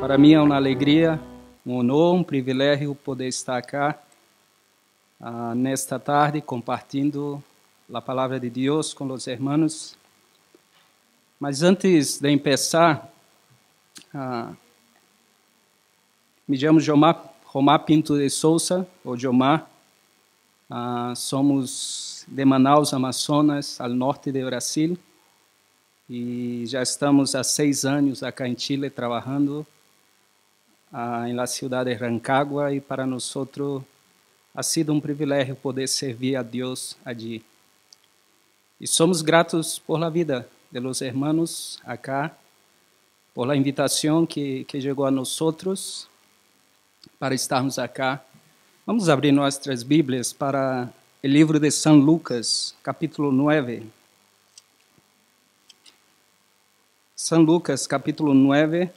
Para mim é uma alegria, um honor, um privilégio poder estar aqui nesta tarde compartilhando a palavra de Deus com os irmãos. Mas antes de começar, me chamo Jomar Pinto de Souza, ou Jomar. Somos de Manaus, Amazonas, ao norte do Brasil, e já estamos há 6 anos aqui em Chile trabalhando em la ciudad de Rancagua, e para nós ha sido um privilégio poder servir a Deus allí. E somos gratos por la vida de los hermanos acá, por la invitação que chegou a nós para estarmos acá. Vamos abrir nossas Bíblias para o livro de São Lucas, capítulo 9. São Lucas, capítulo 9.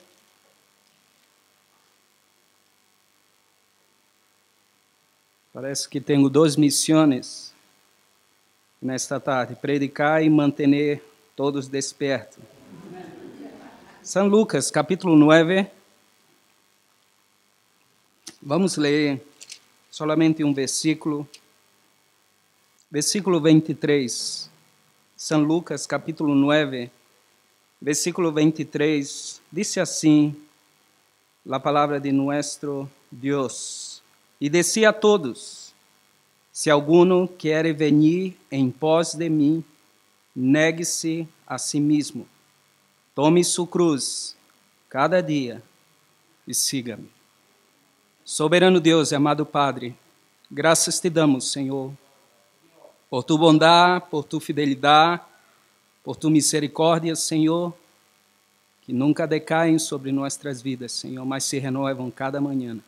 Parece que tenho 2 missões nesta tarde: predicar e manter todos despertos. São Lucas, capítulo 9. Vamos ler solamente um versículo. Versículo 23. São Lucas, capítulo 9, versículo 23. Diz assim a palavra de nosso Deus. E decía a todos: se alguno quer venir em pós de mim, negue-se a si mesmo, tome sua cruz cada dia e siga-me. Soberano Deus e amado Padre, graças te damos, Senhor, por tu bondade, por tu fidelidade, por tu misericórdia, Senhor, que nunca decaem sobre nossas vidas, Senhor, mas se renovam cada manhã.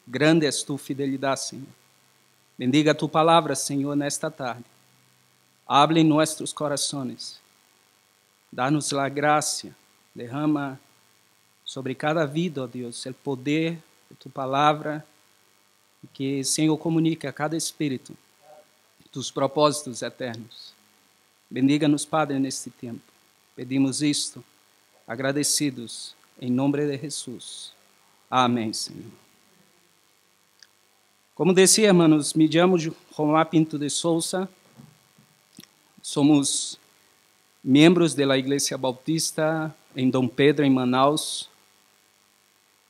Grande és tu fidelidade, Senhor. Bendiga a tu palavra, Senhor, nesta tarde. Habla em nossos corações. Dá-nos a graça. Derrama sobre cada vida, ó Deus, o poder de tu palavra. Que, Senhor, comunique a cada espírito tus propósitos eternos. Bendiga-nos, Padre, neste tempo. Pedimos isto, agradecidos, em nome de Jesus. Amém, Senhor. Como dizia, hermanos, me chamo Jomar Pinto de Souza. Somos membros da Igreja Bautista em Dom Pedro, em Manaus.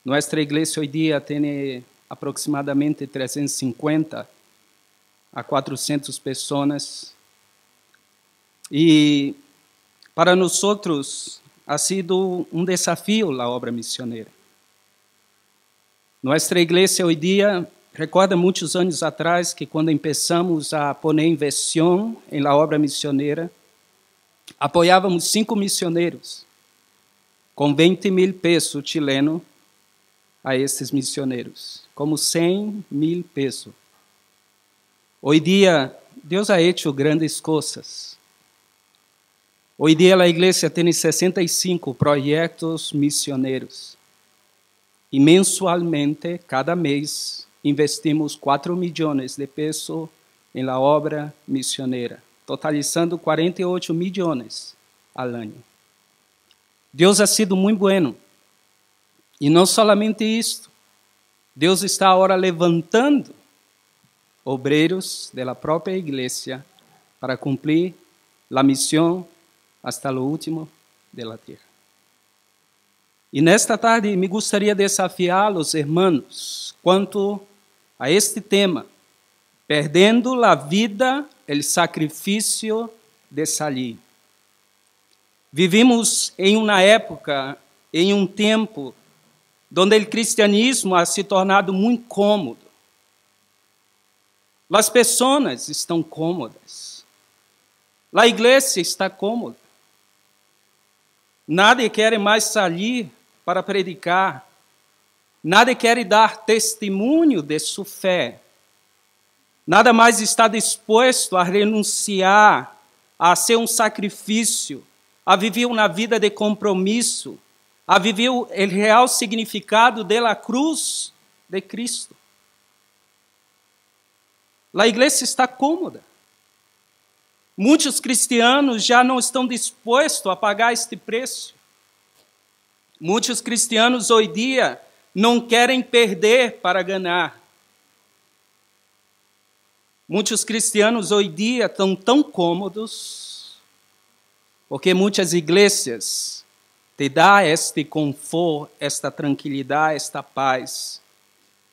Nossa igreja hoje dia tem aproximadamente 350 a 400 pessoas. E para nós ha sido um desafio a obra missioneira. Nossa igreja hoje dia recorda muitos anos atrás que quando começamos a pôr inversão em la obra missioneira, apoiávamos 5 missioneiros com 20,000 pesos chilenos a esses missioneiros, como 100,000 pesos. Hoje dia, Deus ha hecho grandes coisas. Hoje dia a igreja tem 65 projetos missioneiros e mensualmente, cada mês, investimos 4 milhões de pesos em la obra missioneira, totalizando 48 milhões ao ano. Deus ha sido muito bueno. E não solamente isto, Deus está agora levantando obreiros da própria igreja para cumprir a missão hasta o último da terra. E nesta tarde me gostaria de desafiar os irmãos quanto a este tema, perdendo a vida, o sacrifício de salir. Vivimos em uma época, em um tempo, onde o cristianismo ha se tornado muito cômodo. As pessoas estão cômodas. A igreja está cômoda. Nadie quer mais sair para predicar. Nada quer dar testemunho de sua fé. Nada mais está disposto a renunciar, a ser um sacrifício, a viver uma vida de compromisso, a viver o real significado da cruz de Cristo. A igreja está cômoda. Muitos cristianos já não estão dispostos a pagar este preço. Muitos cristianos hoje em dia não querem perder para ganhar. Muitos cristianos hoje em dia estão tão cômodos, porque muitas igrejas te dão este conforto, esta tranquilidade, esta paz,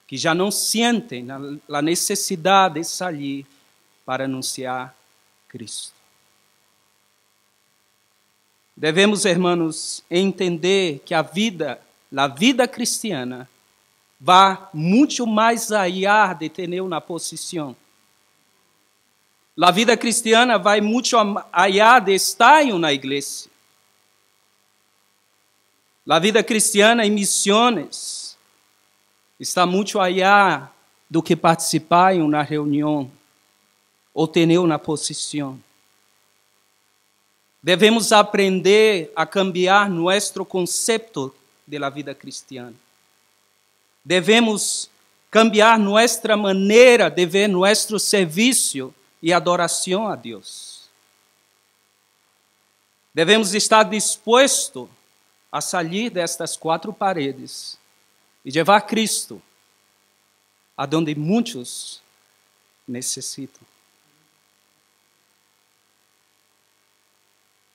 que já não sentem a necessidade de sair para anunciar Cristo. Devemos, irmãos, entender que a vida cristiana vai muito mais allá de ter uma posição. A vida cristiana vai muito allá de estar em uma igreja. A vida cristiana em missões está muito allá do que participar em uma reunião ou ter uma posição. Devemos aprender a cambiar nosso conceito de la vida cristiana. Devemos cambiar nossa maneira de ver nosso serviço e adoração a Deus. Devemos estar dispostos a sair destas quatro paredes e levar Cristo aonde muitos necessitam.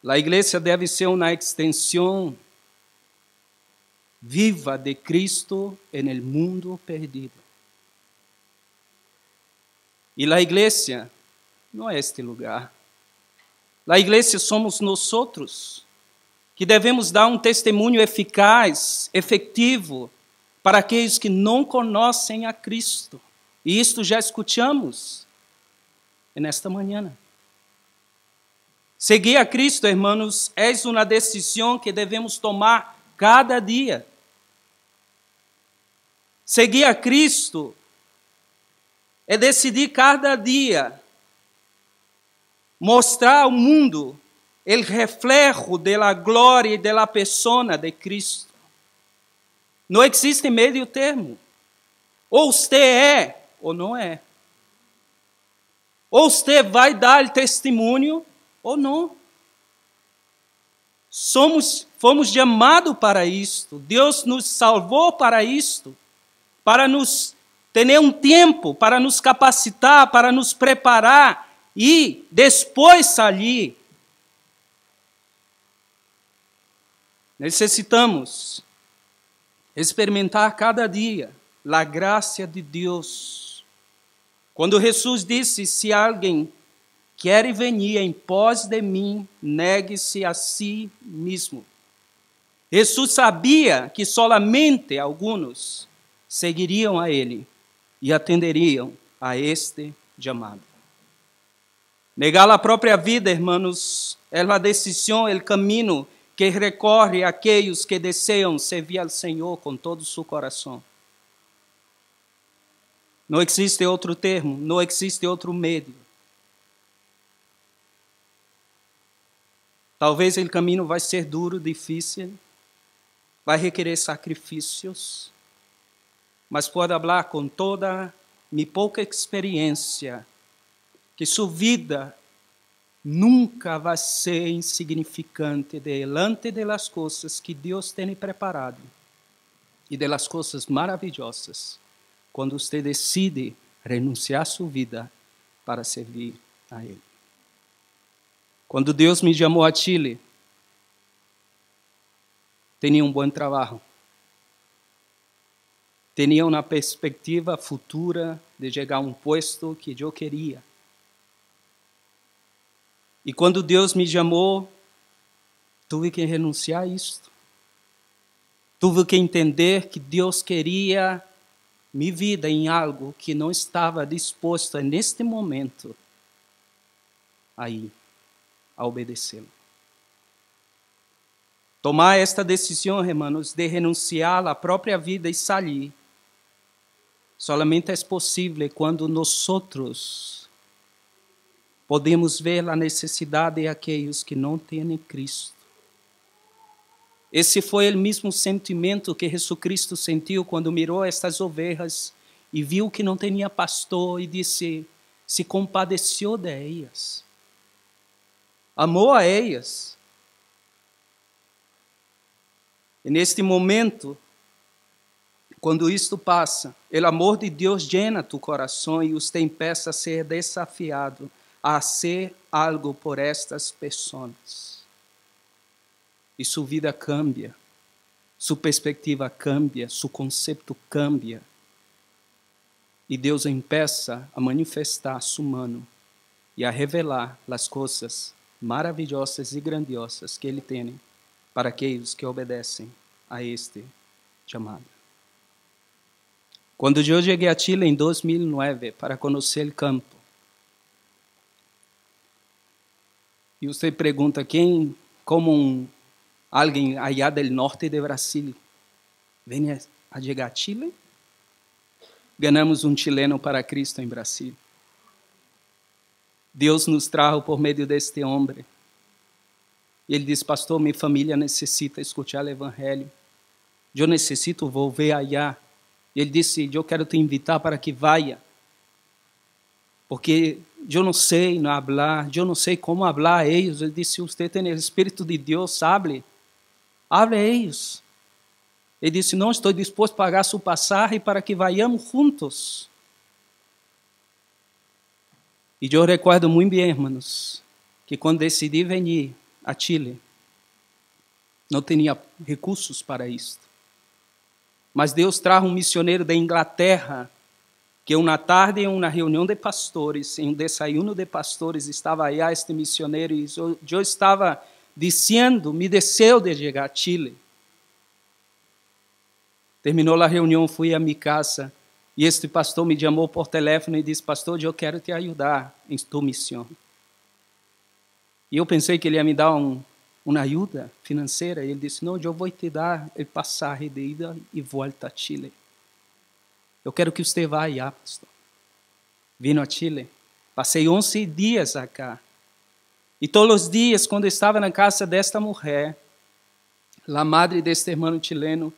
A igreja deve ser uma extensão viva de Cristo no mundo perdido. E a igreja não é este lugar. A igreja somos nós outros, que devemos dar um testemunho eficaz, efetivo, para aqueles que não conhecem a Cristo. E isto já escutamos nesta manhã. Seguir a Cristo, irmãos, é uma decisão que devemos tomar cada dia. Seguir a Cristo é decidir cada dia mostrar ao mundo o reflejo da glória e da pessoa de Cristo. Não existe meio termo. Ou você é ou não é. Ou você vai dar testemunho ou não. Fomos chamados para isto. Deus nos salvou para isto. Para nos ter um tempo, para nos capacitar, para nos preparar e depois sair. Necessitamos experimentar cada dia a graça de Deus. Quando Jesus disse, se alguém quer venir em pós de mim, negue-se a si mesmo. Jesus sabia que solamente alguns seguiriam a ele e atenderiam a este chamado. Negar a própria vida, irmãos, é a decisão, é o caminho que recorre àqueles que desejam servir ao Senhor com todo o seu coração. Não existe outro termo, não existe outro meio. Talvez o caminho vai ser duro, difícil, vai requerer sacrifícios, mas pode falar com toda minha pouca experiência que sua vida nunca vai ser insignificante diante das coisas que Deus tem preparado e das coisas maravilhosas quando você decide renunciar a sua vida para servir a Ele. Quando Deus me chamou a Chile, tinha um bom trabalho. Tinha uma perspectiva futura de chegar a um posto que eu queria. E quando Deus me chamou, tive que renunciar a isto. Tive que entender que Deus queria minha vida em algo que não estava disposto neste momento a obedecê-lo. Tomar esta decisão, irmãos, de renunciar à própria vida e sair, solamente é possível quando nós outros podemos ver a necessidade daqueles que não têm Cristo. Esse foi o mesmo sentimento que Jesus Cristo sentiu quando mirou estas ovelhas e viu que não tinha pastor e disse, se compadeceu de elas. Amou a elas. E neste momento, quando isto passa, o amor de Deus llena tu coração e você empieza a ser desafiado a fazer algo por estas pessoas. E sua vida cambia, sua perspectiva cambia, seu conceito cambia. E Deus empieza a manifestar su mano e a revelar as coisas maravilhosas e grandiosas que Ele tem para aqueles que obedecem a este chamado. Quando eu cheguei a Chile em 2009 para conhecer o campo, e você pergunta como alguém allá do norte de Brasil vem a chegar a Chile? Ganhamos chileno para Cristo em Brasil. Deus nos trajo por meio deste homem. E ele disse, pastor, minha família necessita escutar o evangelho. Eu necessito volver allá. E ele disse, eu quero te invitar para que vaya. Porque eu não sei não falar, eu não sei como falar a eles. Ele disse, você tem o Espírito de Deus, hable a eles. Ele disse, não, estou disposto a pagar sua passagem para que vayamos juntos. E eu recordo muito bem, irmãos, que quando decidi vir a Chile, não tinha recursos para isto. Mas Deus trajo missioneiro da Inglaterra, que uma tarde, em uma reunião de pastores, em desayuno de pastores, estava aí este missioneiro, e eu estava dizendo, me desejo de chegar a Chile. Terminou a reunião, fui a minha casa, e este pastor me chamou por telefone e disse, pastor, eu quero te ajudar em tua missão. E eu pensei que ele ia me dar uma ajuda financeira, e ele disse, não, eu vou te dar o passagem de ida e volta a Chile. Eu quero que você vá allá, pastor. Vim a Chile, passei 11 dias acá, e todos os dias, quando estava na casa desta mulher, a madre deste irmão chileno,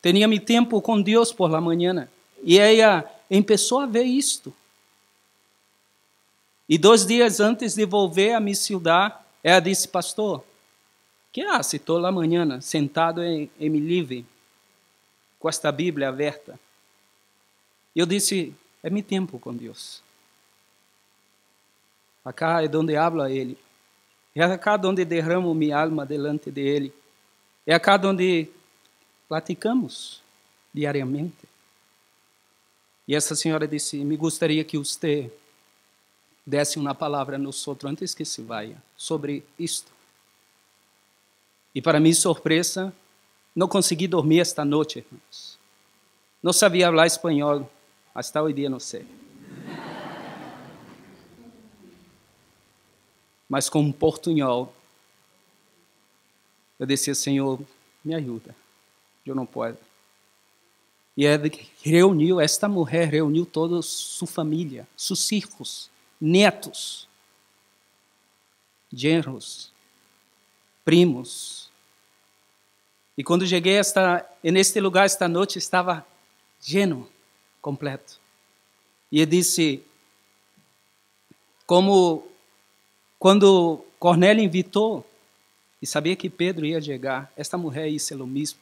tinha meu tempo com Deus por la manhã, e ela começou a ver isto. E 2 dias antes de volver a minha cidade, ela disse, pastor, que hace toda a manhã sentado em meu livro, com esta Bíblia aberta? E eu disse, é meu tempo com Deus. Acá é onde habla Ele. É acá onde derramo minha alma delante de Ele. É acá onde platicamos diariamente. E essa senhora disse, me gostaria que você desse uma palavra a nós antes que se vá sobre isto. E para minha surpresa, não consegui dormir esta noite, irmãos. Não sabia falar espanhol, até hoje dia não sei. Mas com um portunhol, eu disse, Senhor, me ajuda, eu não posso. E esta mulher reuniu toda sua família, seus filhos, netos, genros, primos. E quando cheguei neste lugar esta noite, estava lleno, completo. E ele disse, como quando Cornélio invitou, e sabia que Pedro ia chegar, esta mulher hizo o mesmo.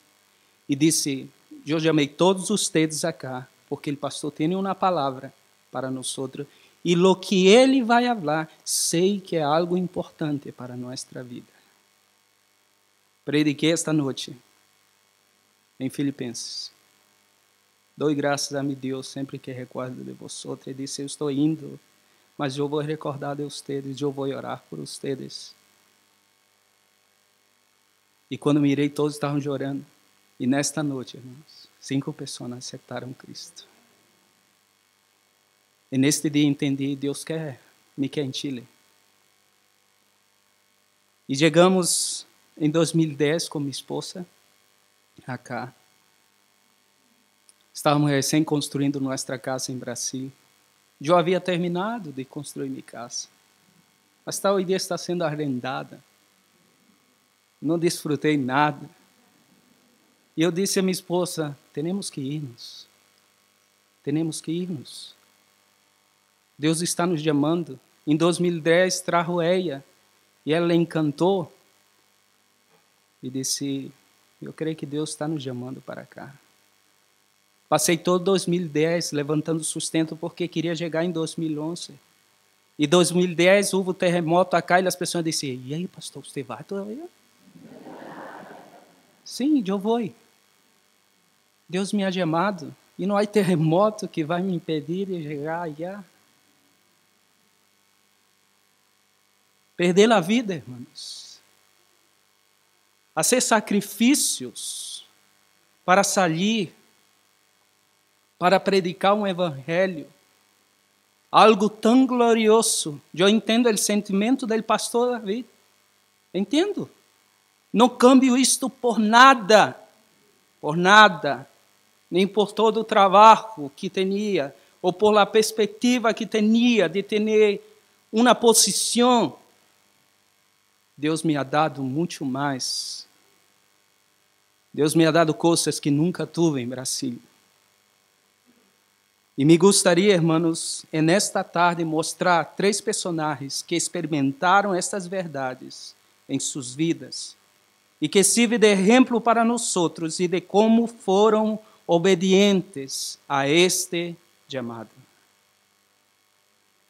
E disse, eu chamei todos vocês acá, porque o pastor tem uma palavra para nós, e lo que ele vai falar, sei que é algo importante para nossa vida. Prediquei esta noite em Filipenses. Dou graças a meu Deus sempre que recordo de vocês. E disse, eu estou indo, mas eu vou recordar de vocês, eu vou orar por vocês. E quando mirei, todos estavam chorando. E nesta noite, irmãos, 5 pessoas aceitaram Cristo. E neste dia entendi, Deus me quer em Chile. E chegamos em 2010 com minha esposa, acá. Estávamos recém construindo nossa casa em Brasil. Eu havia terminado de construir minha casa. Mas hoje dia está sendo arrendada. Não desfrutei nada. E eu disse a minha esposa, temos que irmos. Temos que irmos. Deus está nos chamando. Em 2010, trajo ela. E ela encantou. E disse, Eu creio que Deus está nos chamando para cá. Passei todo 2010 levantando sustento porque queria chegar em 2011. E 2010 houve o terremoto acá e as pessoas diziam, e aí, pastor, você vai todavia? Sim, eu vou. Deus me ha chamado e não há terremoto que vai me impedir de chegar allá. Perder a vida, irmãos. Fazer sacrifícios para sair, para predicar um evangelho. Algo tão glorioso. Eu entendo o sentimento do pastor David. Entendo. Não cambio isto por nada. Por nada. Nem por todo o trabalho que tinha, ou por a perspectiva que tinha de ter uma posição. Deus me ha dado muito mais. Deus me ha dado coisas que nunca tive em Brasil. E me gostaria, irmãos, nesta tarde mostrar 3 personagens que experimentaram estas verdades em suas vidas e que servem de exemplo para nós outros e de como foram obedientes a este chamado.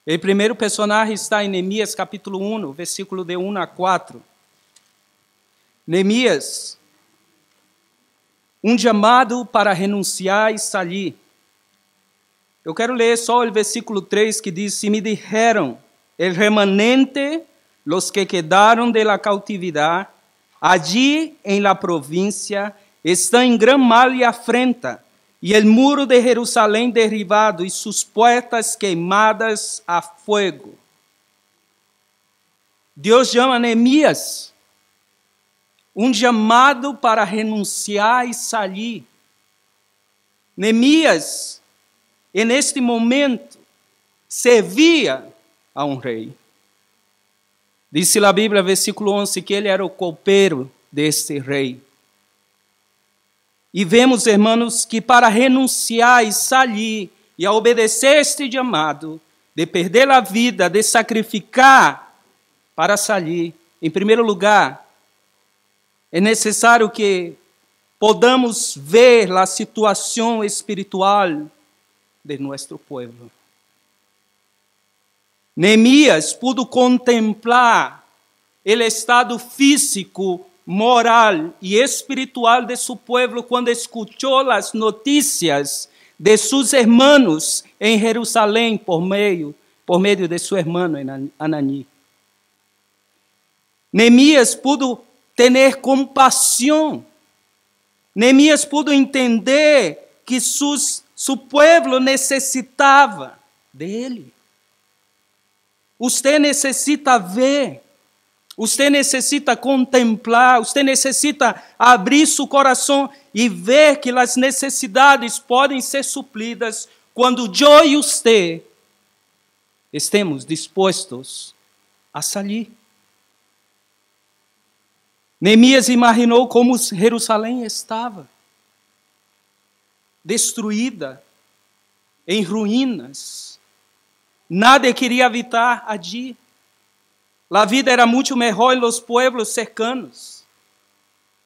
O primeiro personagem está em Neemias capítulo 1, versículo de 1 a 4. Neemias, um chamado para renunciar e sair. Eu quero ler só o versículo 3 que diz, e me dijeron, el remanente, los que quedaron de la cautividad, allí en la provincia, estão em gran mal e afrenta, e el muro de Jerusalém derribado, e sus puertas queimadas a fuego. Deus chama Neemias, um chamado para renunciar e sair. Neemias, neste momento, servia a um rei. Diz a Bíblia, versículo 11, que ele era o copeiro deste rei. E vemos, irmãos, que para renunciar e sair e a obedecer este chamado, de perder a vida, de sacrificar para sair, em primeiro lugar, é necessário que podamos ver a situação espiritual de nosso povo. Neemias pudo contemplar o estado físico, moral e espiritual de seu povo quando escutou as notícias de seus irmãos em Jerusalém por meio de seu irmão Anani. Neemias pudo ter compaixão. Neemias pudo entender que seu povo necessitava dele. Você necessita ver, você necessita contemplar, você necessita abrir seu coração e ver que as necessidades podem ser supridas quando eu e você estemos dispostos a sair. Neemias imaginou como Jerusalém estava, destruída, em ruínas. Nada queria habitar allí. A vida era muito melhor em los pueblos cercanos.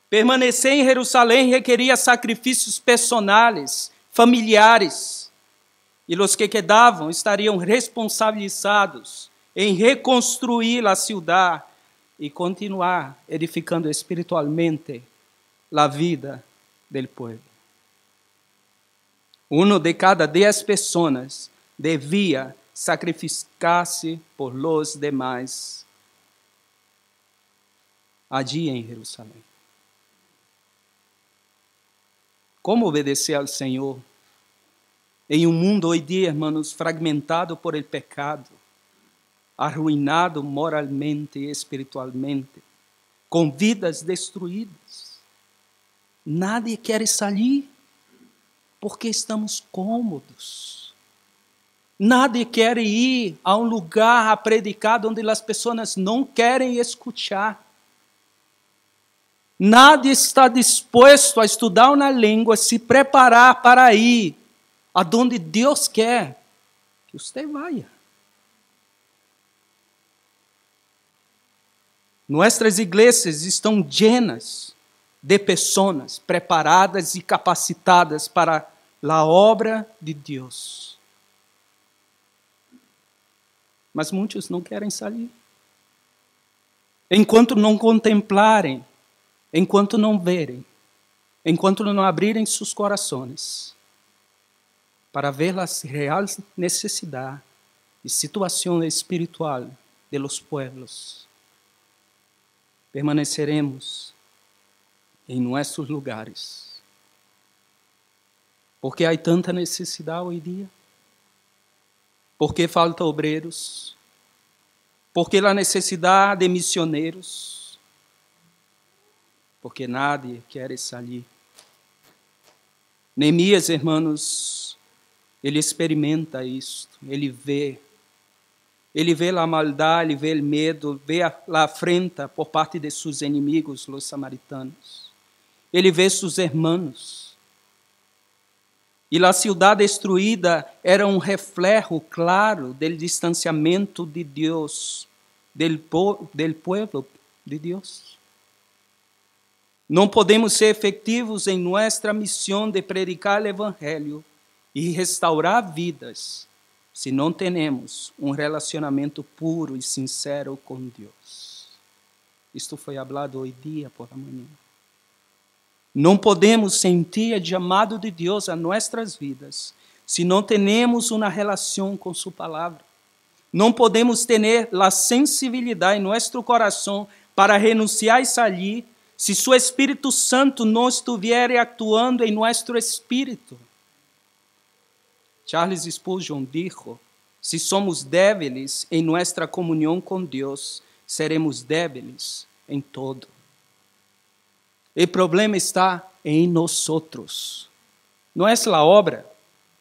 Permanecer em Jerusalém requeria sacrifícios personais, familiares. E os que quedavam estariam responsabilizados em reconstruir a cidade e continuar edificando espiritualmente a vida do povo. 1 de cada 10 pessoas devia sacrificar-se por los demais allí em Jerusalém. Como obedecer ao Senhor em um mundo hoje dia, irmãos, fragmentado por el pecado, arruinado moralmente e espiritualmente, com vidas destruídas? Nadie quer sair porque estamos cômodos. Nadie quer ir a um lugar a predicar onde as pessoas não querem escutar. Nadie está disposto a estudar uma língua, se preparar para ir aonde Deus quer que você vá. Nossas igrejas estão llenas de pessoas preparadas e capacitadas para a obra de Deus. Mas muitos não querem sair. Enquanto não contemplarem, enquanto não verem, enquanto não abrirem seus corações para ver as reais necessidades e situação espiritual de los pueblos, permaneceremos em nossos lugares. Porque há tanta necessidade hoje em dia. Porque falta obreiros. Porque a necessidade de missioneiros. Porque nadie quer sair. Neemias, irmãos, ele experimenta isto. Ele vê a maldade, ele vê o medo, vê a afrenta por parte de seus inimigos, os samaritanos. Ele vê seus irmãos. E a cidade destruída era um reflejo claro do distanciamento de Deus, del pueblo de Deus. Não podemos ser efetivos em nossa missão de predicar o Evangelho e restaurar vidas se não temos um relacionamento puro e sincero com Deus. Isto foi falado hoje dia por la manhã. Não podemos sentir o chamado de Deus a nossas vidas se não temos uma relação com sua palavra. Não podemos ter a sensibilidade em nosso coração para renunciar e sair se seu Espírito Santo não estiver actuando em nosso espírito. Charles Spurgeon dijo: se somos débiles em nossa comunhão com Deus, seremos débiles em todo. O problema está em nós. Não é a obra,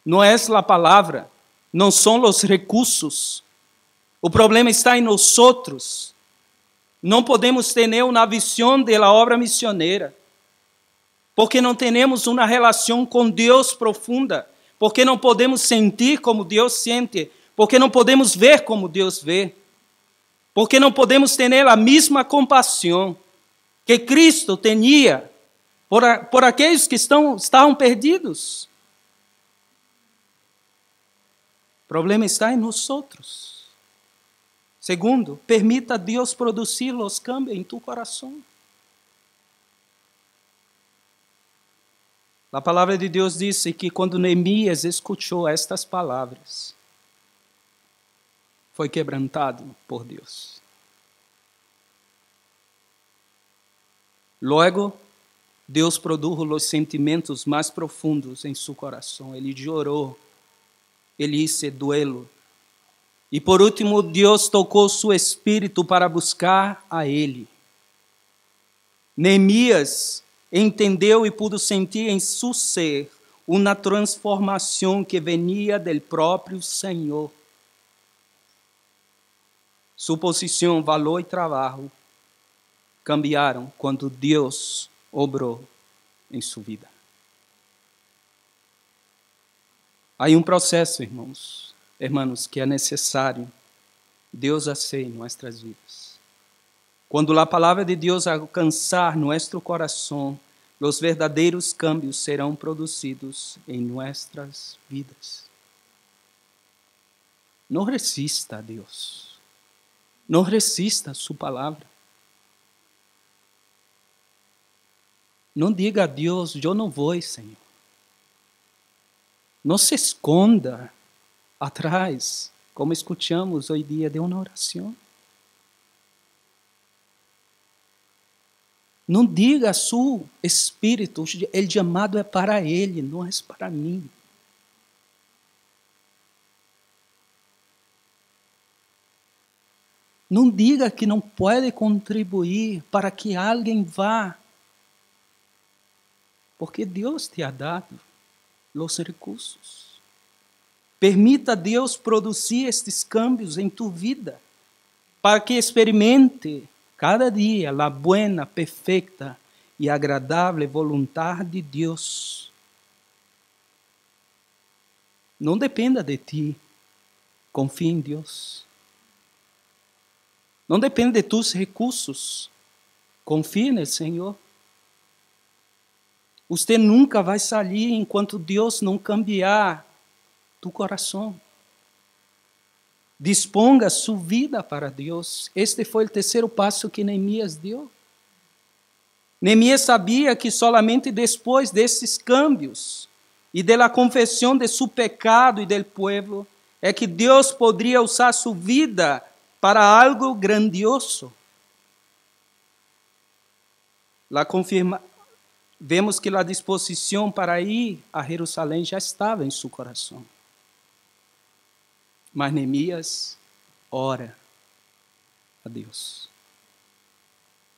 não é a palavra, não são os recursos. O problema está em nós. Não podemos ter uma visão da obra missioneira, porque não temos uma relação com Deus profunda, porque não podemos sentir como Deus sente, porque não podemos ver como Deus vê, porque não podemos ter a mesma compaixão que Cristo tinha por aqueles que estavam perdidos. O problema está em nós. Segundo, permita a Deus produzir os cambios em tu coração. A palavra de Deus diz que quando Neemias escutou estas palavras, foi quebrantado por Deus. Logo, Deus produjo os sentimentos mais profundos em seu coração. Ele chorou, ele hizo duelo. E por último, Deus tocou seu espírito para buscar a Ele. Neemias entendeu e pudo sentir em seu ser uma transformação que venia do próprio Senhor. Sua posição, valor e trabalho cambiaram quando Deus obrou em sua vida. Há um processo, irmãos, que é necessário Deus fazer em nossas vidas. Quando a palavra de Deus alcançar nosso coração, os verdadeiros cambios serão produzidos em nossas vidas. Não resista a Deus. Não resista a sua palavra. Não diga a Deus: eu não vou, Senhor. Não se esconda atrás, como escutamos hoje dia, de uma oração. Não diga a seu espírito: o chamado é para ele, não é para mim. Não diga que não pode contribuir para que alguém vá, porque Deus te ha dado os recursos. Permita a Deus produzir estes cambios em tu vida, para que experimente cada dia a buena, perfeita e agradável vontade de Deus. Não dependa de ti, confie em Deus. Não depende de tus recursos, confie no Senhor. Você nunca vai sair enquanto Deus não cambiar tu coração. Disponga sua vida para Deus. Este foi o terceiro passo que Neemias deu. Neemias sabia que solamente depois desses cambios e da confissão de seu pecado e do povo é que Deus poderia usar sua vida para algo grandioso. Vemos que a disposição para ir a Jerusalém já estava em seu coração. Mas Neemias ora a Deus.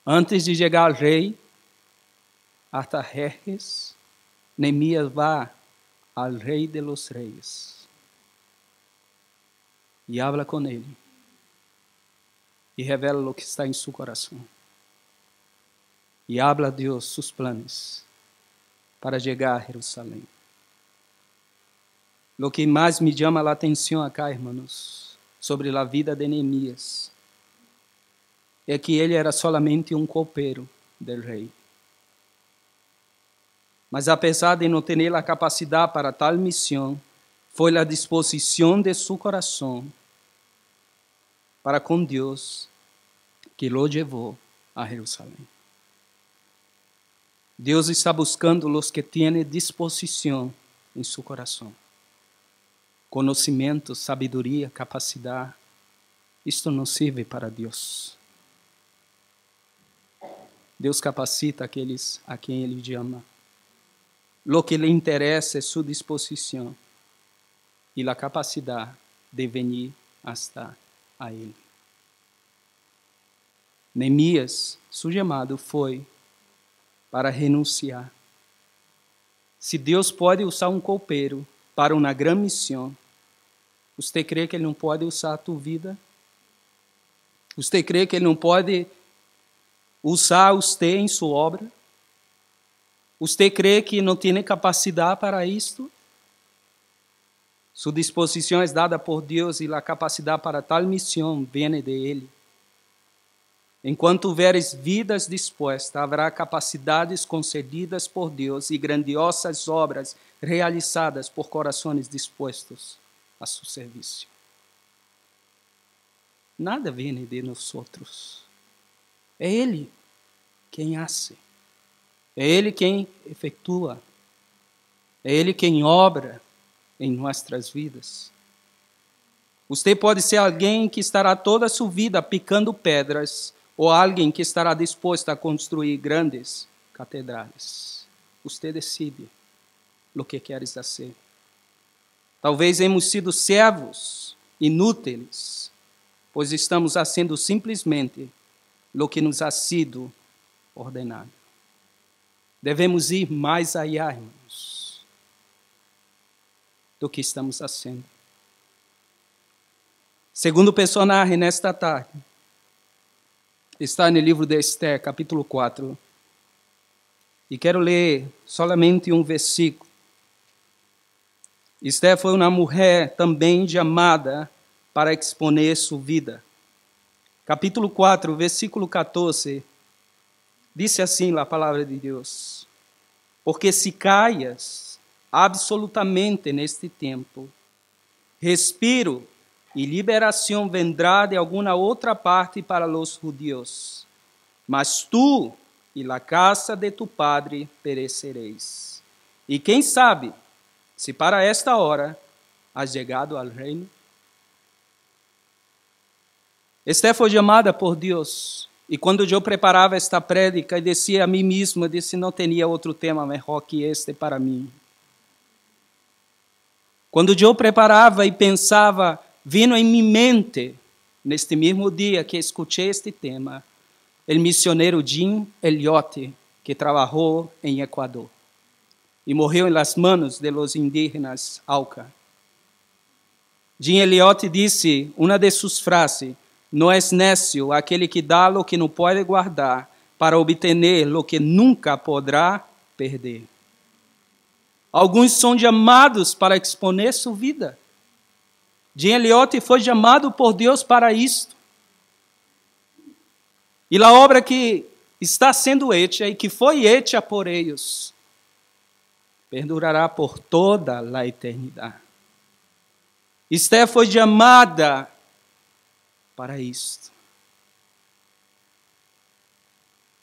Antes de chegar ao rei Artajerjes, Neemias vai ao rei de los reis e habla com ele e revela o que está em seu coração. E habla a Deus seus planos para chegar a Jerusalém. O que mais me chama a atenção acá, irmãos, sobre a vida de Neemias, é que ele era solamente um copeiro do rei. Mas apesar de não ter a capacidade para tal missão, foi a disposição de seu coração para com Deus que o levou a Jerusalém. Deus está buscando os que têm disposição em seu coração. Conhecimento, sabedoria, capacidade, isto não serve para Deus. Deus capacita aqueles a quem Ele ama. Lo que lhe interessa é sua disposição e a capacidade de venir hasta a Ele. Neemias, seu chamado foi para renunciar. Se Deus pode usar um copeiro para uma grande missão, você crê que Ele não pode usar a tua vida? Você crê que Ele não pode usar você em sua obra? Você crê que não tem capacidade para isto? Sua disposição é dada por Deus e a capacidade para tal missão vem de Ele. Enquanto houveres vidas dispostas, haverá capacidades concedidas por Deus e grandiosas obras realizadas por corações dispostos a seu serviço. Nada vem de nós outros. É Ele quem hace. É Ele quem efetua. É Ele quem obra em nossas vidas. Você pode ser alguém que estará toda a sua vida picando pedras ou alguém que estará disposto a construir grandes catedrais. Você decide o que queres fazer. Talvez hemos sido servos inúteis, pois estamos fazendo simplesmente o que nos ha sido ordenado. Devemos ir mais allá, irmãos, do que estamos fazendo. Segundo personagem nesta tarde está no livro de Esther, capítulo 4. E quero ler somente um versículo. Esther foi uma mulher também chamada para exponer sua vida. Capítulo 4, versículo 14, disse assim a palavra de Deus: porque se caias absolutamente neste tempo, respiro e liberação vendrá de alguma outra parte para os judeus, mas tu e a casa de tu padre perecereis. E quem sabe se para esta hora has chegado ao reino? Esther foi chamada por Deus, e quando eu preparava esta prédica, eu dizia a mim mesmo, disse, não tinha outro tema melhor que este para mim. Quando eu preparava e pensava, vindo em minha mente, neste mesmo dia que escutei este tema, o missionário Jim Elliot, que trabalhou em Equador e morreu em las manos de los indígenas Auca. Jim Elliot disse, uma de suas frases, não é nécio aquele que dá o que não pode guardar para obter o que nunca poderá perder. Alguns são chamados para exponer sua vida. Jim Elliot foi chamado por Deus para isto. E a obra que está sendo hecha e que foi hecha por eles perdurará por toda a eternidade. Esther foi chamada para isto.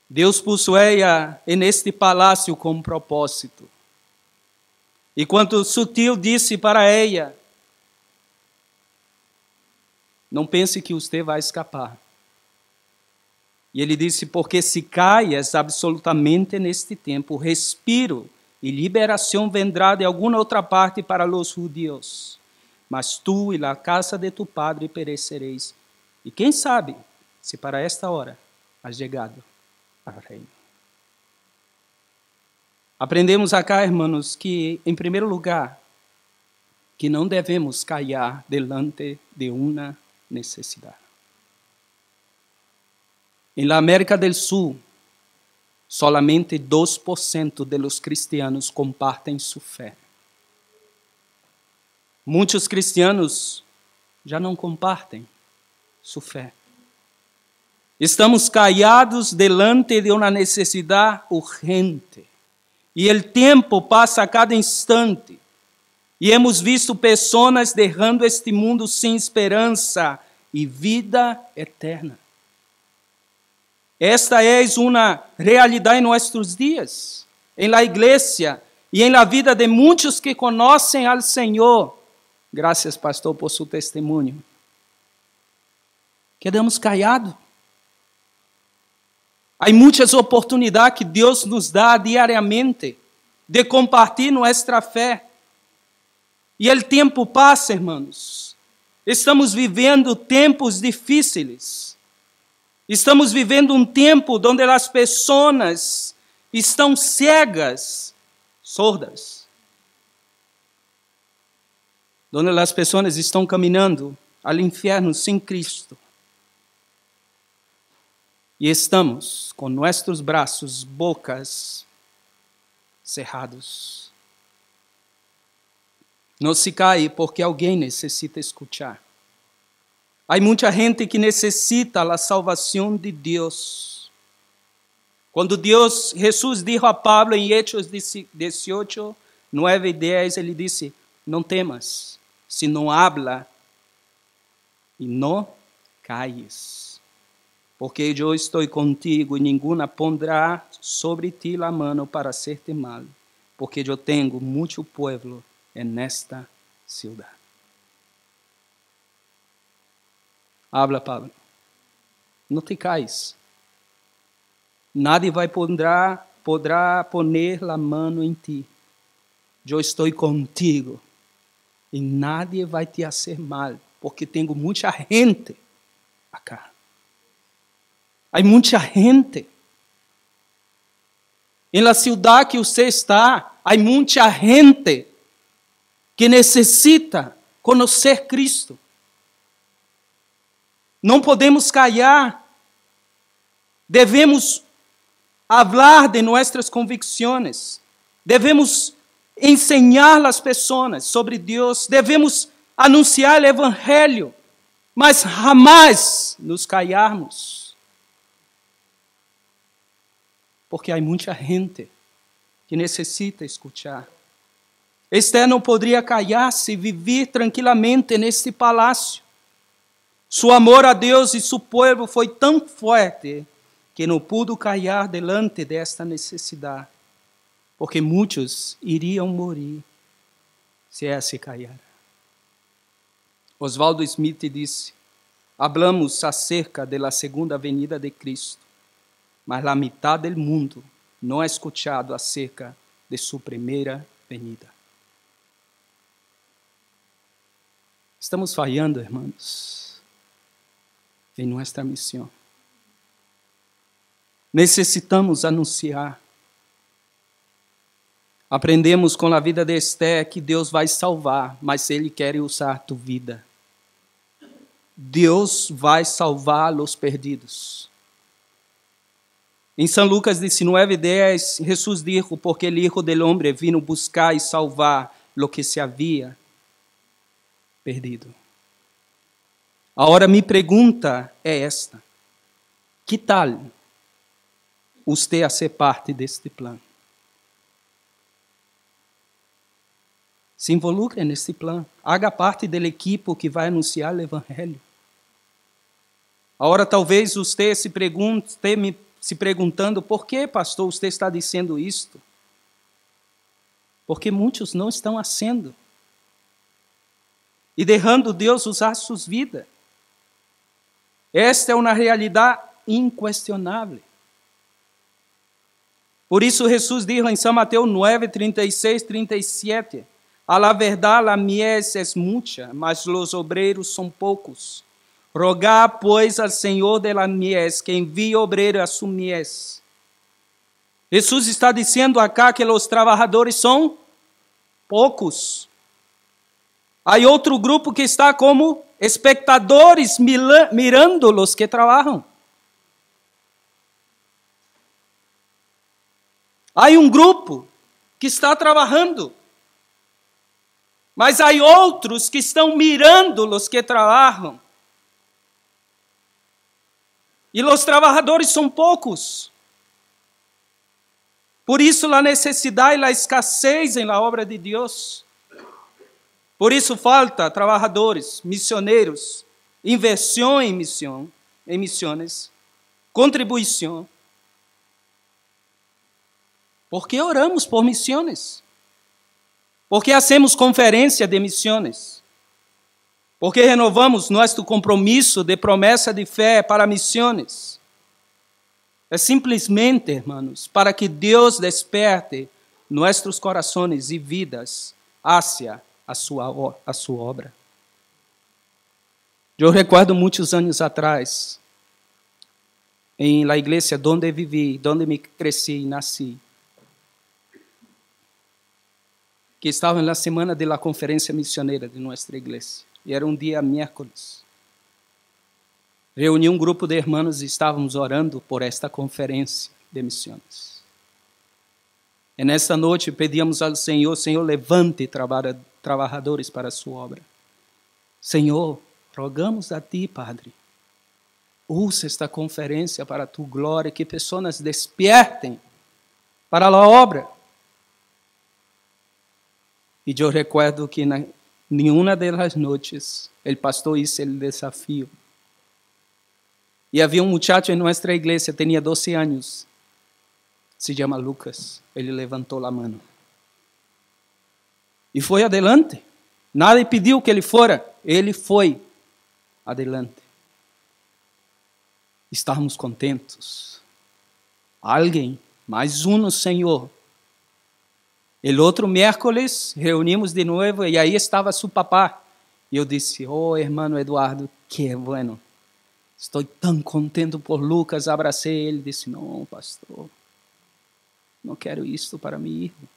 Deus puso ela neste palácio com um propósito. E quando sutil disse para ela, não pense que você vai escapar. E ele disse, porque se caias absolutamente neste tempo, respiro e liberação vendrá de alguma outra parte para os judeus. Mas tu e a casa de tu padre perecereis. E quem sabe se para esta hora has chegado ao reino. Aprendemos acá, irmãos, que, em primeiro lugar, que não devemos callar delante de uma necessidade. Em la América del Sul, solamente 2% de los cristianos compartem sua fé. Muitos cristianos já não compartem sua fé. Estamos callados delante de uma necessidade urgente. E o tempo passa a cada instante. E hemos visto pessoas deixando este mundo sem esperança e vida eterna. Esta é uma realidade em nossos dias, em la igreja e em la vida de muitos que conhecem al Senhor. Graças, pastor, por seu testemunho. Quedamos callados. Há muitas oportunidades que Deus nos dá diariamente de compartilhar nossa fé. E o tempo passa, irmãos. Estamos vivendo tempos difíceis. Estamos vivendo um tempo onde as pessoas estão cegas, sordas. Onde as pessoas estão caminhando ao inferno sem Cristo. E estamos com nossos braços, bocas cerrados. Não se cai porque alguém necessita escutar. Há muita gente que necessita a salvação de Deus. Quando Jesus disse a Pablo em Hechos 18, 9 e 10, ele disse, não temas, se não habla e não calles. Porque eu estou contigo e nenhuma pondrá sobre ti a mão para hacerte mal, porque eu tenho muito povo nesta cidade. Habla, Pablo. Não te cais. Nadie podrá poner a mão em ti. Eu estou contigo e nadie vai te fazer mal, porque tenho muita gente acá. Há muita gente. Em la cidade que você está, há muita gente que necessita conhecer Cristo. Não podemos callar. Devemos falar de nossas convicções. Devemos ensinar às pessoas sobre Deus. Devemos anunciar o Evangelho. Mas jamais nos callarmos. Porque há muita gente que necessita escutar. Esther não poderia callar-se e viver tranquilamente neste palácio. Seu amor a Deus e seu povo foi tão forte que não pudo callar delante desta necessidade, porque muitos iriam morrer se ela se callar. Oswaldo Smith disse, hablamos acerca da segunda venida de Cristo, mas a metade do mundo não ha escuchado acerca de sua primeira venida. Estamos falhando, irmãos, em nossa missão. Necessitamos anunciar. Aprendemos com a vida de Esther que Deus vai salvar, mas Ele quer usar tua vida. Deus vai salvar os perdidos. Em São Lucas 19:10, Jesus dijo, porque o Hijo del Hombre vino buscar e salvar lo que se havia perdido. Agora, minha pergunta é esta. Que tal você a ser parte deste plano? Se involucre nesse plano. Haga parte do equipo que vai anunciar o Evangelho. Agora, talvez você se perguntando, por que, pastor, você está dizendo isto? Porque muitos não estão fazendo. E deixando Deus usar suas vidas. Esta é uma realidade inquestionável. Por isso, Jesus dijo em São Mateus 9, 36, 37, a la verdad la mies es mucha, mas los obreiros são poucos. Rogad, pois, al Senhor de la mies, que envie obreiro a su mies. Jesus está dizendo acá que os trabalhadores são poucos. Há outro grupo que está como espectadores mirando os que trabalham. Há um grupo que está trabalhando, mas há outros que estão mirando os que trabalham. E os trabalhadores são poucos. Por isso, a necessidade e a escassez em la obra de Deus. Por isso, falta trabalhadores, missioneiros, inversão em missões, contribuição. ¿Por que oramos por missões? ¿Por que hacemos conferência de missões? ¿Por que renovamos nosso compromisso de promessa de fé para missões? É simplesmente, hermanos, para que Deus desperte nossos corações e vidas hacia a sua obra. Eu recordo muitos anos atrás, em la igreja onde vivi, onde me cresci e nasci, que estava na semana da conferência missioneira de nossa igreja. E era um dia miércoles. Reuni um grupo de irmãos e estávamos orando por esta conferência de missões. E nesta noite pedíamos ao Senhor, Senhor, levante trabalhadores para a sua obra. Senhor, rogamos a Ti, Padre, use esta conferência para a Tua glória, que pessoas despiertem para a obra. E eu recuerdo que nenhuma das noites o pastor hizo o desafio. E havia um muchacho em nossa igreja, tinha 12 anos, se chama Lucas. Ele levantou a mão. E foi adelante. Nada pediu que ele fora. Ele foi adelante. Estávamos contentos. Alguém, mais um, Senhor. O outro miércoles, reunimos de novo e aí estava seu papá. E eu disse, oh, irmão Eduardo, que bueno. Estou tão contente por Lucas. Abracei ele e disse, não, pastor, não quero isto para meu filho.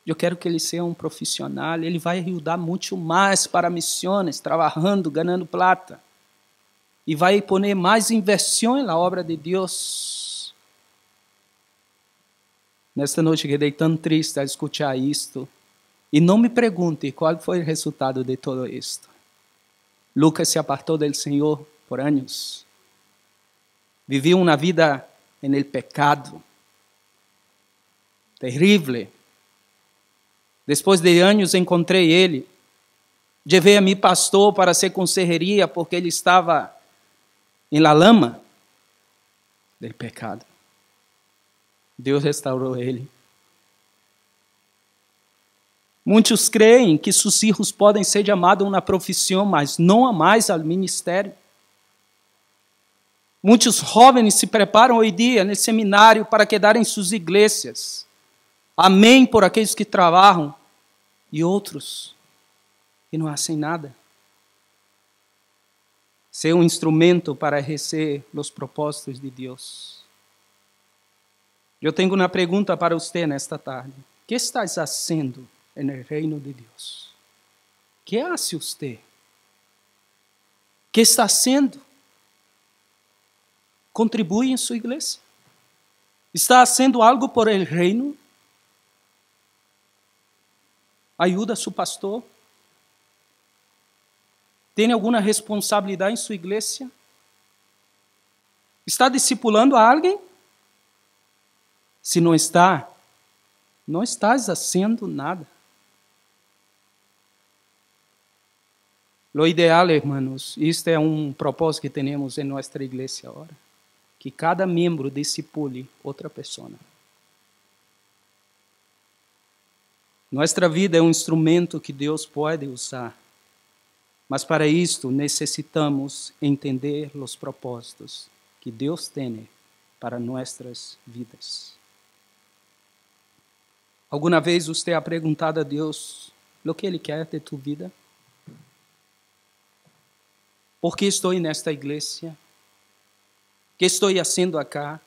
Eu quero que ele seja um profissional. Ele vai ajudar muito mais para missões, trabalhando, ganhando plata. E vai pôr mais inversão na obra de Deus. Nesta noite quedei tão triste a escutar isto. E não me pergunte qual foi o resultado de todo isto. Lucas se apartou do Senhor por anos. Viveu uma vida no pecado. Terrível. Depois de anos encontrei ele. Levei a meu pastor para ser consejeria porque ele estava em la lama do pecado. Deus restaurou ele. Muitos creem que seus filhos podem ser chamados a uma profissão, mas não a mais ao ministério. Muitos jovens se preparam hoje dia no seminário para quedar em suas igrejas. Amém por aqueles que trabalham e outros que não fazem nada. Ser um instrumento para receber os propósitos de Deus. Eu tenho uma pergunta para você nesta tarde. O que estás fazendo no reino de Deus? O que hace você? O que está fazendo? Contribui em sua igreja? Está fazendo algo por el reino? Ajuda seu pastor? Tem alguma responsabilidade em sua igreja? Está discipulando a alguém? Se não está, não estás fazendo nada. Lo ideal, hermanos, isto é um propósito que temos em nossa igreja agora, que cada membro discipule outra pessoa. Nossa vida é um instrumento que Deus pode usar, mas para isto necessitamos entender os propósitos que Deus tem para nossas vidas. Alguma vez você ha perguntado a Deus o que Ele quer de tu vida? ¿Por que estou nesta igreja? O que estou fazendo acá?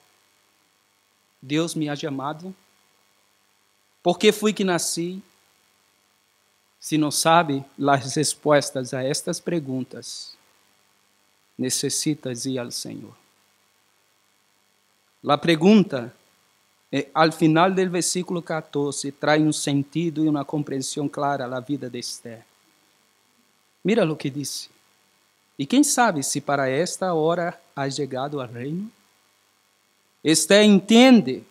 Deus me ha chamado? ¿Por que fui que nasci? Se não sabe as respostas a estas perguntas, necessitas ir ao Senhor. A pergunta, ao final do versículo 14, traz um sentido e uma compreensão clara à vida de Esther. Mira o que diz. E quem sabe se para esta hora has chegado ao reino? Esther entende,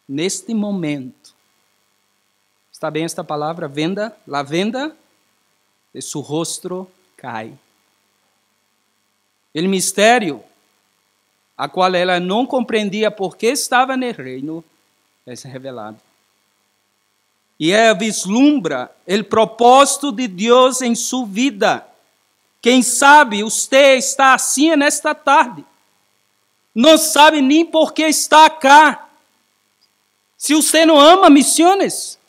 neste momento, está bem esta palavra, venda, la venda de seu rosto cai. O mistério, a qual ela não compreendia por que estava no reino, é revelado. E ela vislumbra o propósito de Deus em sua vida. Quem sabe você está assim nesta tarde. Não sabe nem por que está cá. Se você não ama missões.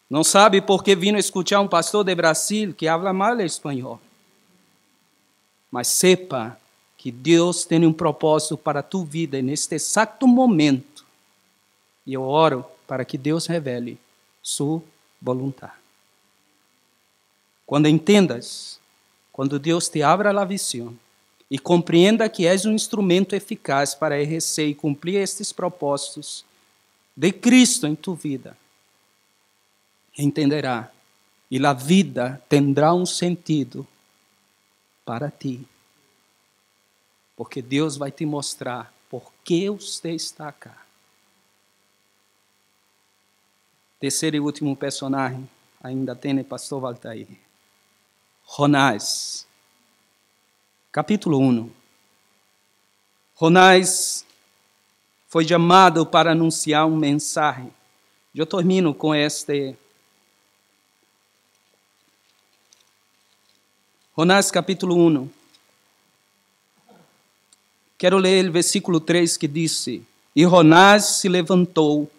Não sabe por que vim escutar um pastor de Brasil que habla mal espanhol. Mas sepa que Deus tem um propósito para tu vida neste exato momento. E eu oro para que Deus revele sua vontade. Quando entendas, quando Deus te abra a visão e compreenda que és um instrumento eficaz para exercer e cumprir estes propósitos de Cristo em tu vida, entenderá e a vida terá um sentido para ti. Porque Deus vai te mostrar por que você está cá. Terceiro e último personagem, ainda tem o pastor Valtair. Jonás. Capítulo 1. Jonás foi chamado para anunciar uma mensagem. Eu termino com este. Jonás capítulo 1. Quero ler o versículo 3 que diz: E Jonás se levantou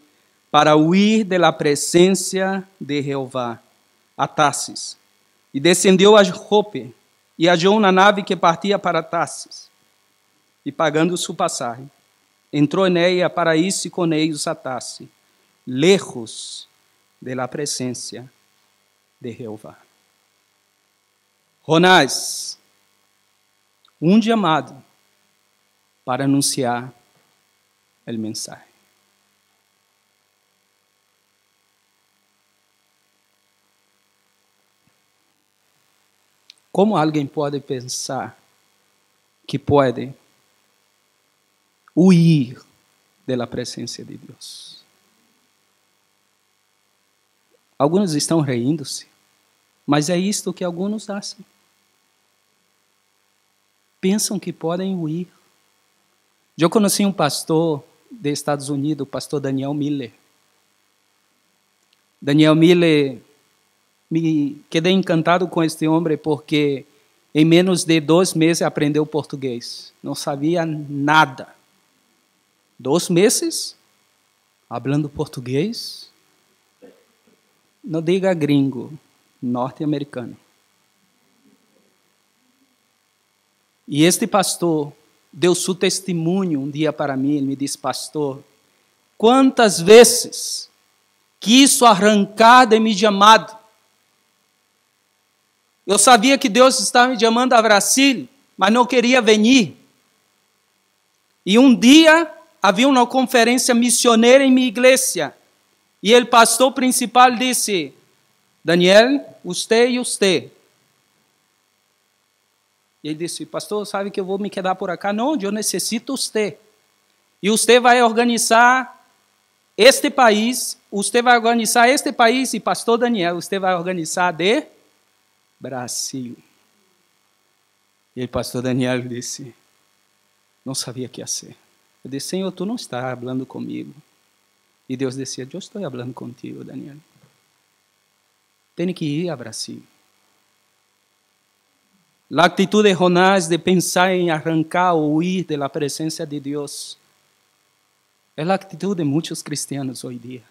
para huir de la presença de Jeová a Tarsis, e descendeu a Jope, e achou uma nave que partia para Tarsis, e pagando sua passagem, entrou nela para ir-se com eles a Tarsis, lejos de la presença de Jeová. Jonás, um chamado para anunciar a mensagem. Como alguém pode pensar que pode huir da presença de Deus? Alguns estão rindo-se, mas é isto que alguns fazem. Pensam que podem huir. Eu conheci um pastor dos Estados Unidos, o pastor Daniel Miller. Daniel Miller, me quedei encantado com este homem porque em menos de 2 meses aprendeu português. Não sabia nada. 2 meses falando português. Não diga gringo, norte-americano. E este pastor deu seu testemunho um dia para mim. Ele me disse: pastor, quantas vezes quis arrancar de meu chamado. Eu sabia que Deus estava me chamando a Brasil, mas não queria vir. E um dia havia uma conferência missionária em minha igreja. E o pastor principal disse: Daniel, você e você. E ele disse: pastor, sabe que eu vou me quedar por acá? Não, eu necessito você. E você vai organizar este país, você vai organizar este país, e pastor Daniel, você vai organizar de Brasil. E o pastor Daniel disse, não sabia o que fazer. Eu disse, Senhor, tu não estás falando comigo. E Deus dizia, eu estou falando contigo, Daniel. Tem que ir a Brasil. A atitude de Jonás de pensar em arrancar ou huir da presença de Deus é a atitude de muitos cristianos hoje em dia.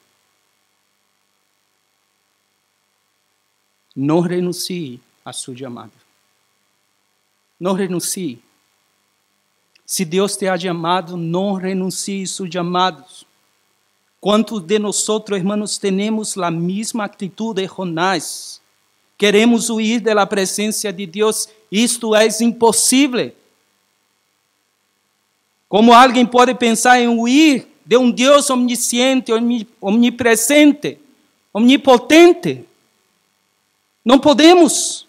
Não renuncie a seu chamado. Não renuncie. Se Deus te ha chamado, não renuncie a seus chamados. Quantos de nós, irmãos, temos a mesma atitude de Jonás? Queremos huir da presença de Deus. Isto é impossível. Como alguém pode pensar em huir de um Deus omnisciente, omnipresente, omnipotente? Não podemos.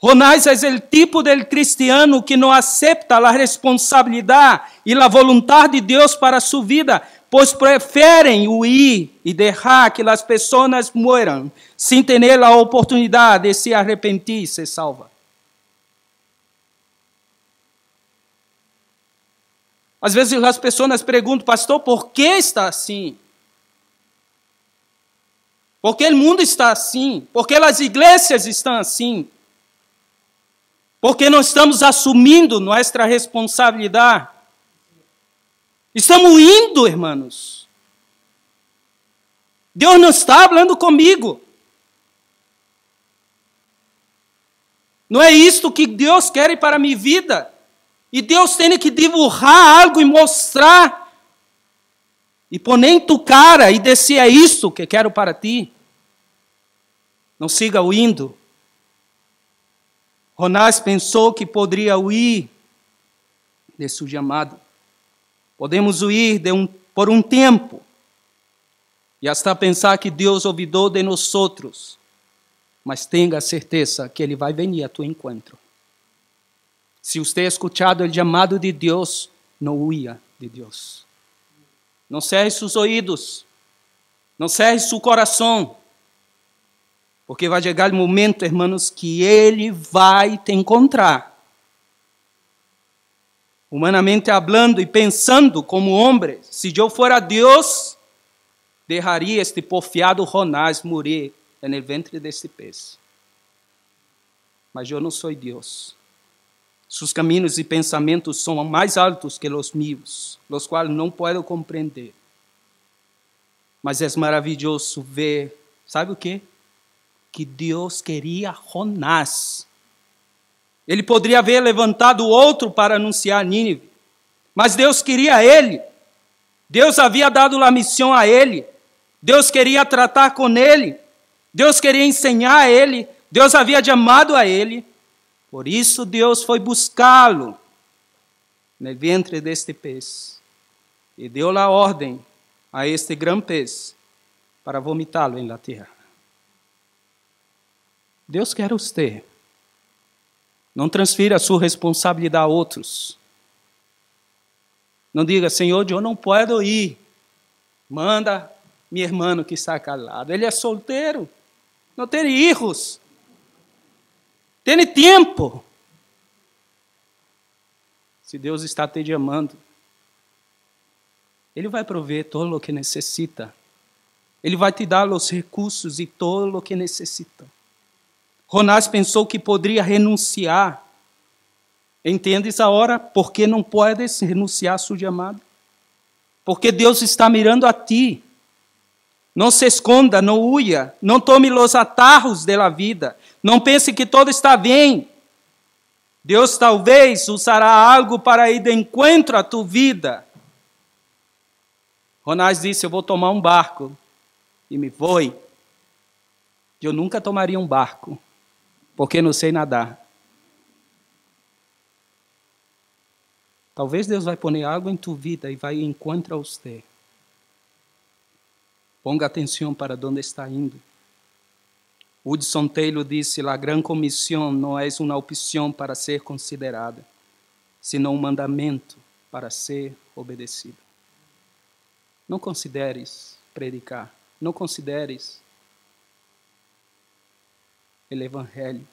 Jonás é o tipo de cristiano que não aceita a responsabilidade e a vontade de Deus para sua vida, pois preferem huir e deixar que as pessoas morram sem ter a oportunidade de se arrepender e ser salva. Às vezes as pessoas perguntam, pastor, por que está assim? Por que o mundo está assim? Por que as igrejas estão assim? Porque não estamos assumindo nossa responsabilidade. Estamos indo, irmãos. Deus não está falando comigo. Não é isto que Deus quer para a minha vida. E Deus tem que divulgar algo e mostrar. E pôr em tu cara e dizer, é isto que quero para ti. Não siga indo. Jonás pensou que poderia huir de seu chamado. Podemos huir por um tempo. E até pensar que Deus olvidou de nós outros. Mas tenha certeza que Ele vai vir a tu encontro. Se você ha escuchado o chamado de Deus, não huya de Deus. Não cerre seus ouvidos. Não cerre seu coração. Porque vai chegar o momento, irmãos, que Ele vai te encontrar. Humanamente hablando e pensando como homem, se eu fora Deus, deixaria este porfiado Jonás morrer no ventre deste pez. Mas eu não sou Deus. Seus caminhos e pensamentos são mais altos que os meus, os quais não posso compreender. Mas é maravilhoso ver, sabe o quê? Que Deus queria Jonás. Ele poderia haver levantado outro para anunciar a Nínive, mas Deus queria ele. Deus havia dado a missão a ele. Deus queria tratar com ele. Deus queria ensinar a ele. Deus havia chamado a ele. Por isso Deus foi buscá-lo no ventre deste pez e deu a ordem a este grande pez para vomitá-lo na terra. Deus quer você. Não transfira a sua responsabilidade a outros. Não diga, Senhor, eu não posso ir. Manda meu irmão que está calado. Ele é solteiro. Não tem filhos. Tem tempo. Se Deus está te chamando, Ele vai prover todo o que necessita. Ele vai te dar os recursos e todo o que necessita. Jonás pensou que poderia renunciar. Entendes agora por que não podes renunciar a seu chamado? Porque Deus está mirando a ti. Não se esconda, não huya, não tome os atajos da vida. Não pense que todo está bem. Deus talvez usará algo para ir de encontro à tua vida. Jonás disse, eu vou tomar um barco. E me foi. Eu nunca tomaria um barco, porque não sei nadar. Talvez Deus vai pôr algo em tua vida e vai encontrar você. Ponga atenção para onde está indo. Hudson Taylor disse, a grande comissão não é uma opção para ser considerada, senão um mandamento para ser obedecido. Não consideres predicar. Não consideres o Evangelho.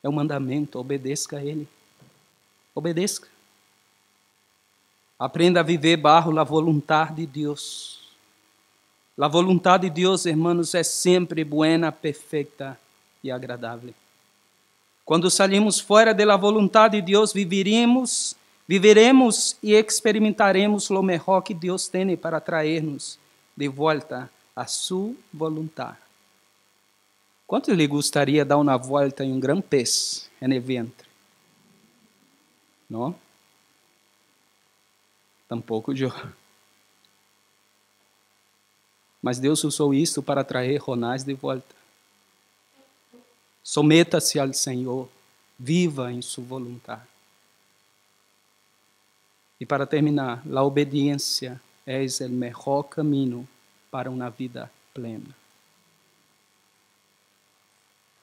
É um mandamento, obedeça a ele. Obedeça. Aprenda a viver bajo a vontade de Deus. A vontade de Deus, irmãos, é sempre buena, perfeita e agradável. Quando salimos fora da vontade de Deus, viveremos e experimentaremos o melhor que Deus tem para trazer-nos de volta a sua vontade. Quanto lhe gostaria dar uma volta em um grande peixe no ventre? Não? Tampouco eu. Mas Deus usou isso para trazer Jonás de volta. Someta-se ao Senhor, viva em sua vontade. E para terminar, a obediência é o melhor caminho para uma vida plena.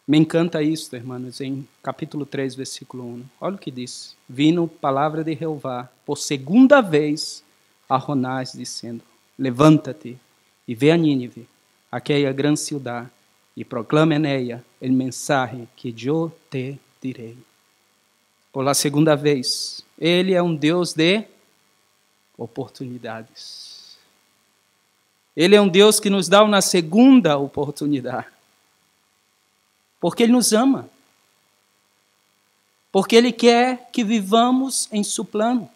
Me encanta isto, irmãos, em capítulo 3, versículo 1. Olha o que diz. Vino palavra de Jeová por segunda vez a Jonás, dizendo: levanta-te e vê a Nínive, aquela grande cidade, e proclama nela o mensagem que eu te direi. Por la segunda vez, Ele é um Deus de oportunidades. Ele é um Deus que nos dá uma segunda oportunidade. Porque Ele nos ama. Porque Ele quer que vivamos em seu plano.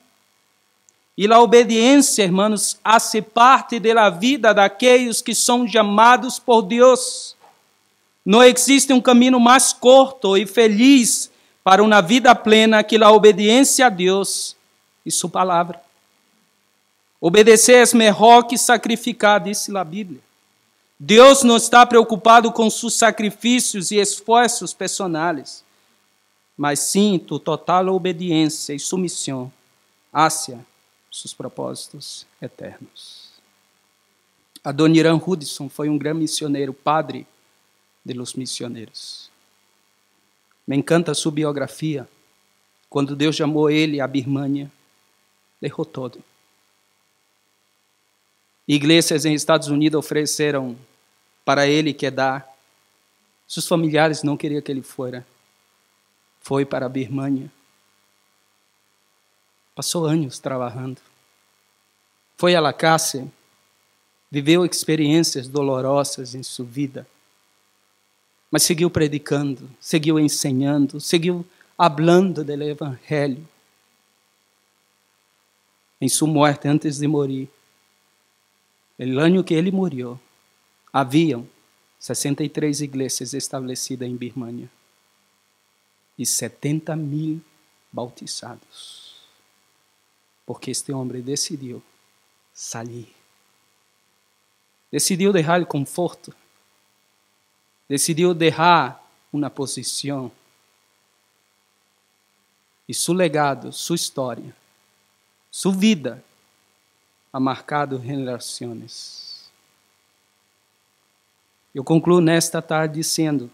E a obediência, irmãos, hace parte da vida daqueles que são chamados por Deus. Não existe um caminho mais curto e feliz para uma vida plena que a obediência a Deus e sua palavra. Obedecer é melhor que sacrificar, disse a Bíblia. Deus não está preocupado com seus sacrifícios e esforços personais, mas sim tu total obediência e submissão hacia seus propósitos eternos. Adoniran Hudson foi um grande missioneiro, padre de los missioneiros. Me encanta sua biografia. Quando Deus chamou ele à Birmania, deixou todo. Igrejas em Estados Unidos ofereceram para ele quedar. Seus familiares não queriam que ele fosse. Foi para a Birmania. Passou anos trabalhando. Foi à la cárcel. Viveu experiências dolorosas em sua vida. Mas seguiu predicando, seguiu ensinando, seguiu hablando do Evangelho. Em sua morte, antes de morrer, no ano que ele morreu, haviam 63 igrejas estabelecidas em Birmania e 70.000 bautizados. Porque este homem decidiu sair. Decidiu deixar o conforto. Decidiu deixar uma posição. E seu legado, sua história, sua vida ha marcado gerações. Eu concluo nesta tarde dizendo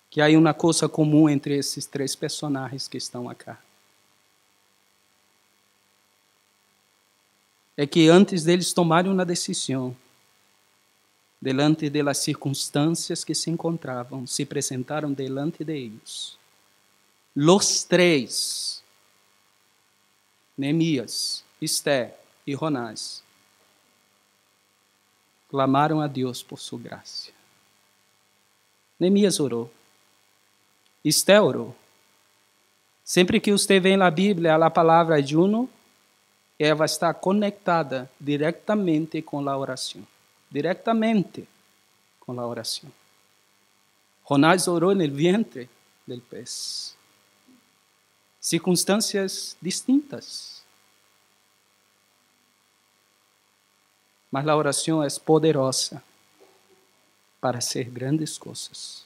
que há uma coisa comum entre esses três personagens que estão aqui. É que antes deles tomarem uma decisão, delante das circunstâncias que se encontravam, se apresentaram delante de eles. Os três, Neemias, Esther e Jonás, clamaram a Deus por sua graça. Neemias orou. Esther orou. Sempre que você vê na Bíblia a palavra ayuno, ela está conectada diretamente com a oração. Diretamente com a oração. Jonás orou no ventre do pez. Circunstâncias distintas. Mas a oração é poderosa para ser grandes coisas.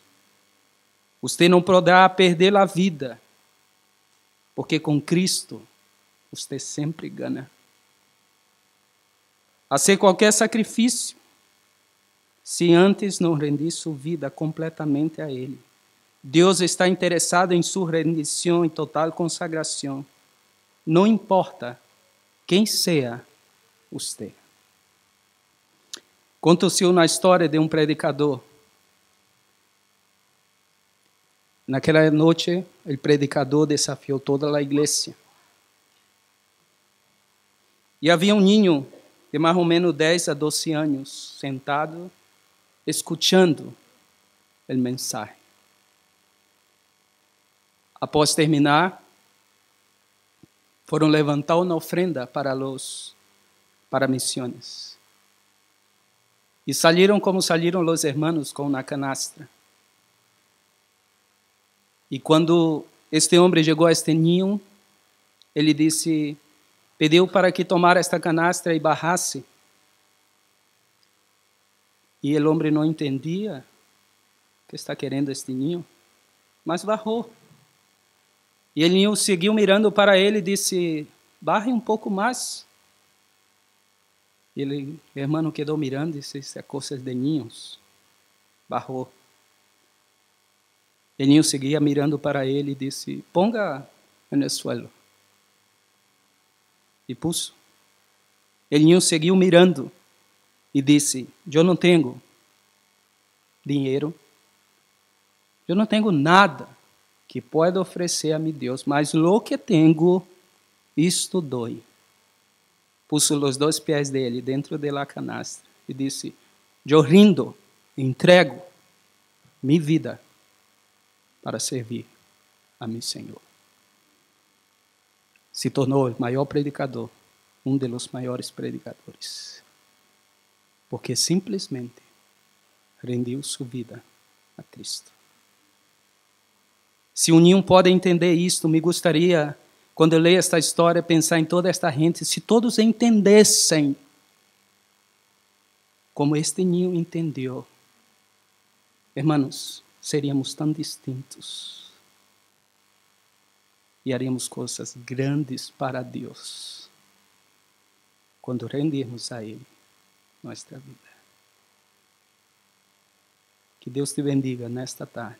Você não poderá perder a vida, porque com Cristo você sempre ganha. Fazer qualquer sacrifício, se antes não rendir sua vida completamente a Ele. Deus está interessado em sua rendição e total consagração. Não importa quem seja você. Conta-se uma história de um predicador. Naquela noite, o predicador desafiou toda a igreja. E havia um ninho de mais ou menos 10 a 12 anos, sentado, escutando o mensagem. Após terminar, foram levantar uma ofrenda para missões. E saíram como saíram os irmãos com uma canastra. E quando este homem chegou a este ninho, ele pediu para que tomara esta canastra e barrasse. E o homem não entendia o que está querendo este ninho, mas barrou. E o ninho seguiu mirando para ele e disse, barre um pouco mais. E o irmão quedou mirando e disse, isso é coisa de ninhos. Barrou. O ninho seguia mirando para ele e disse, ponga no suelo. E pus. O ninho seguiu mirando e disse, eu não tenho dinheiro, eu não tenho nada que pueda oferecer a mi Deus, mas lo que tenho, isto dou. Puso os 2 pés dele dentro de la canastra e disse, eu rindo, entrego minha vida para servir a meu Senhor. Se tornou o maior predicador, um dos maiores predicadores, porque simplesmente rendeu sua vida a Cristo. Se um ninho pode entender isto, me gostaria, quando eu leio esta história, pensar em toda esta gente, se todos entendessem como este ninho entendeu, irmãos, seríamos tão distintos e haríamos coisas grandes para Deus quando rendirmos a Ele nossa vida. Que Deus te bendiga nesta tarde.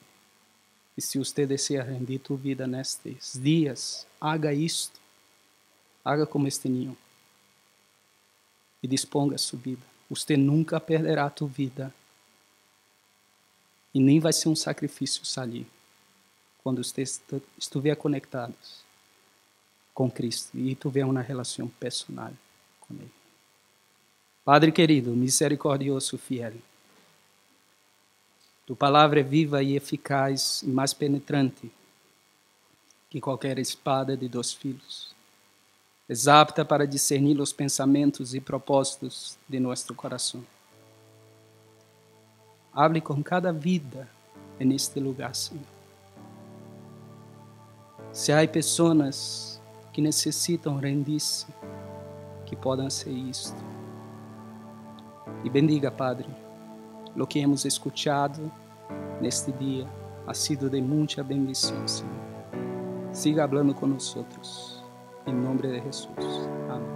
E se você deseja rendir tua vida nestes dias, haga isto. Haga como este ninho. E disponga sua vida. Você nunca perderá tua vida. E nem vai ser um sacrifício sair. Quando você estiver conectado com Cristo. E tiver uma relação pessoal com Ele. Padre querido, misericordioso, fiel. Tua palavra é viva e eficaz e mais penetrante que qualquer espada de 2 filos. É apta para discernir os pensamentos e propósitos de nosso coração. Hable com cada vida neste lugar, Senhor. Se há pessoas que necessitam rendir-se, que podem ser isto. E bendiga, Padre, o que hemos escuchado neste dia ha sido de muita bendição, Senhor. Siga hablando com nós. Em nome de Jesus. Amém.